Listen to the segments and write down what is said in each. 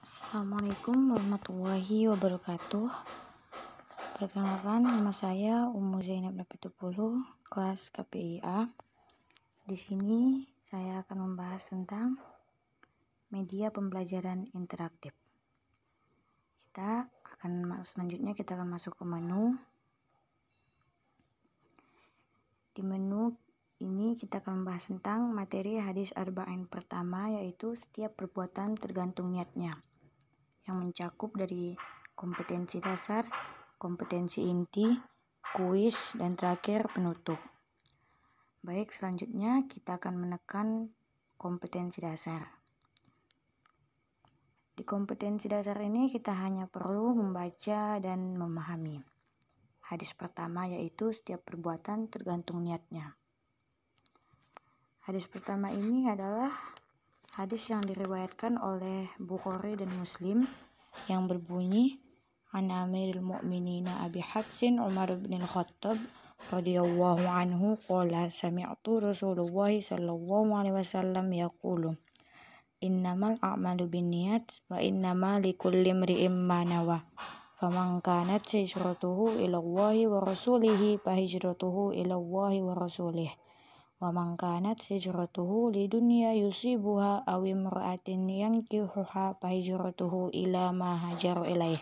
Assalamualaikum warahmatullahi wabarakatuh. Perkenalkan, nama saya Ummu Zainab Napitupulu, kelas KPIA. Di sini saya akan membahas tentang media pembelajaran interaktif. Selanjutnya kita akan masuk ke menu. Di menu ini kita akan membahas tentang materi hadis arba'in pertama, yaitu setiap perbuatan tergantung niatnya, yang mencakup dari kompetensi dasar, kompetensi inti, kuis, dan terakhir penutup. Baik, selanjutnya kita akan menekan kompetensi dasar. Di kompetensi dasar ini kita hanya perlu membaca dan memahami hadis pertama, yaitu setiap perbuatan tergantung niatnya. Hadis pertama ini adalah hadis yang diriwayatkan oleh Bukhari dan Muslim yang berbunyi, An Amirul Mu'minin Abi Hafsin Umar bin Al-Khattab radhiyallahu anhu qala sami'tu Rasulullah sallallahu alaihi wasallam yaqulu innamal a'malu binniyat wa innamal likulli imri'in ma nawa faman kanat hijratuhu ila Allahi wa rasulihi fa hijratuhu ila Allahi wa rasulihi wa man kanat hijratuhu lidunya yusibuha aw imra'atin yankihuha fa hijratuhu ila ma hajaru ilaih.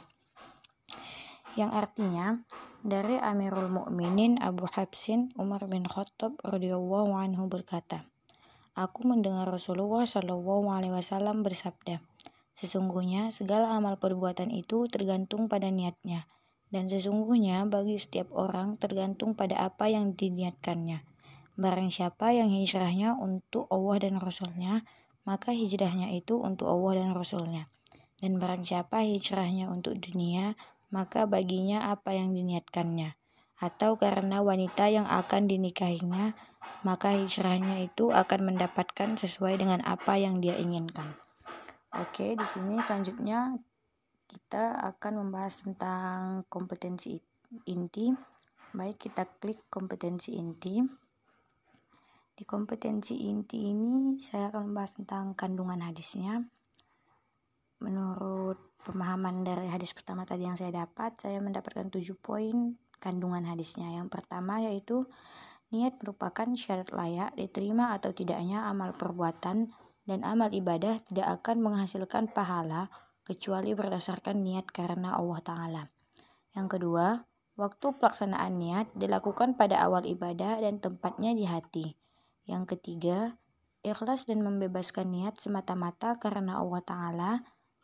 Yang artinya, dari Amirul Mukminin Abu Hafsin Umar bin Khattab radhiyallahu anhu berkata, aku mendengar Rasulullah sallallahu alaihi wasallam bersabda, sesungguhnya segala amal perbuatan itu tergantung pada niatnya, dan sesungguhnya bagi setiap orang tergantung pada apa yang diniatkannya. Barang siapa yang hijrahnya untuk Allah dan Rasulnya, maka hijrahnya itu untuk Allah dan Rasulnya. Dan barang siapa hijrahnya untuk dunia, maka baginya apa yang diniatkannya. Atau karena wanita yang akan dinikahinya, maka hijrahnya itu akan mendapatkan sesuai dengan apa yang dia inginkan. Oke, di sini selanjutnya kita akan membahas tentang kompetensi inti. Baik, kita klik kompetensi inti. Di kompetensi inti ini saya akan membahas tentang kandungan hadisnya. Menurut pemahaman dari hadis pertama tadi yang saya dapat, saya mendapatkan 7 poin kandungan hadisnya. Yang pertama yaitu niat merupakan syarat layak diterima atau tidaknya amal perbuatan, dan amal ibadah tidak akan menghasilkan pahala kecuali berdasarkan niat karena Allah Ta'ala. Yang kedua, waktu pelaksanaan niat dilakukan pada awal ibadah dan tempatnya di hati. Yang ketiga, ikhlas dan membebaskan niat semata-mata karena Allah Ta'ala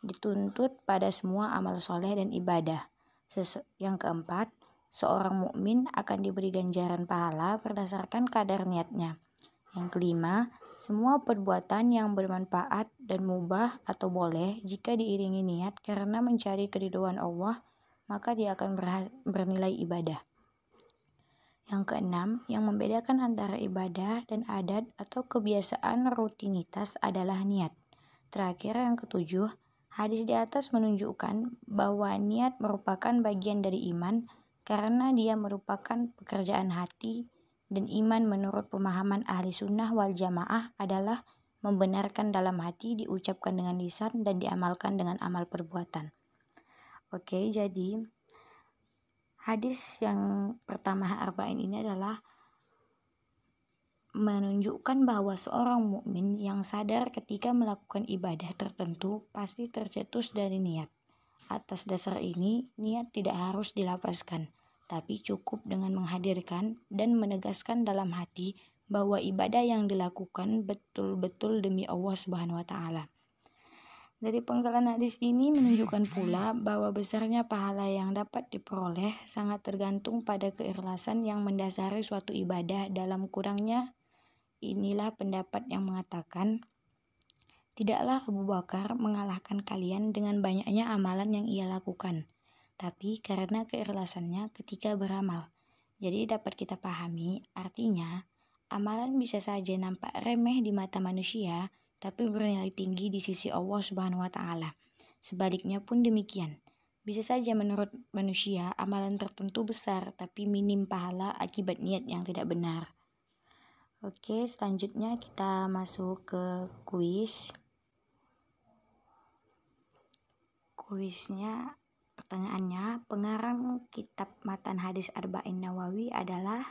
dituntut pada semua amal soleh dan ibadah. Yang keempat, seorang mukmin akan diberi ganjaran pahala berdasarkan kadar niatnya. Yang kelima, semua perbuatan yang bermanfaat dan mubah atau boleh jika diiringi niat karena mencari keridhaan Allah, maka dia akan bernilai ibadah. Yang keenam, yang membedakan antara ibadah dan adat atau kebiasaan rutinitas adalah niat. Terakhir, yang ketujuh, hadis di atas menunjukkan bahwa niat merupakan bagian dari iman karena dia merupakan pekerjaan hati, dan iman menurut pemahaman ahli sunnah wal jamaah adalah membenarkan dalam hati, diucapkan dengan lisan, dan diamalkan dengan amal perbuatan. Oke, jadi hadis yang pertama arba'in ini adalah menunjukkan bahwa seorang mukmin yang sadar ketika melakukan ibadah tertentu pasti tercetus dari niat. Atas dasar ini, niat tidak harus dilapaskan, tapi cukup dengan menghadirkan dan menegaskan dalam hati bahwa ibadah yang dilakukan betul-betul demi Allah Subhanahu wa Ta'ala. Dari penggalan hadis ini menunjukkan pula bahwa besarnya pahala yang dapat diperoleh sangat tergantung pada keikhlasan yang mendasari suatu ibadah. Dalam kurangnya, inilah pendapat yang mengatakan, tidaklah Abu Bakar mengalahkan kalian dengan banyaknya amalan yang ia lakukan, tapi karena keikhlasannya ketika beramal. Jadi dapat kita pahami, artinya amalan bisa saja nampak remeh di mata manusia, tapi bernilai tinggi di sisi Allah Subhanahu wa Ta'ala. Sebaliknya pun demikian. Bisa saja menurut manusia amalan tertentu besar, tapi minim pahala akibat niat yang tidak benar. Oke, selanjutnya kita masuk ke kuis. Kuisnya, pertanyaannya, pengarang kitab Matan Hadis Arba'in Nawawi adalah?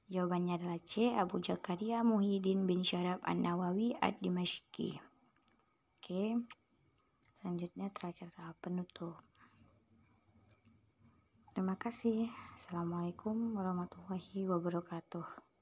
Jawabannya adalah C. Abu Zakaria Muhyiddin bin Syaraf An-Nawawi Ad-Dimashqi. Oke, selanjutnya terakhir adalah penutup. Terima kasih. Assalamualaikum warahmatullahi wabarakatuh.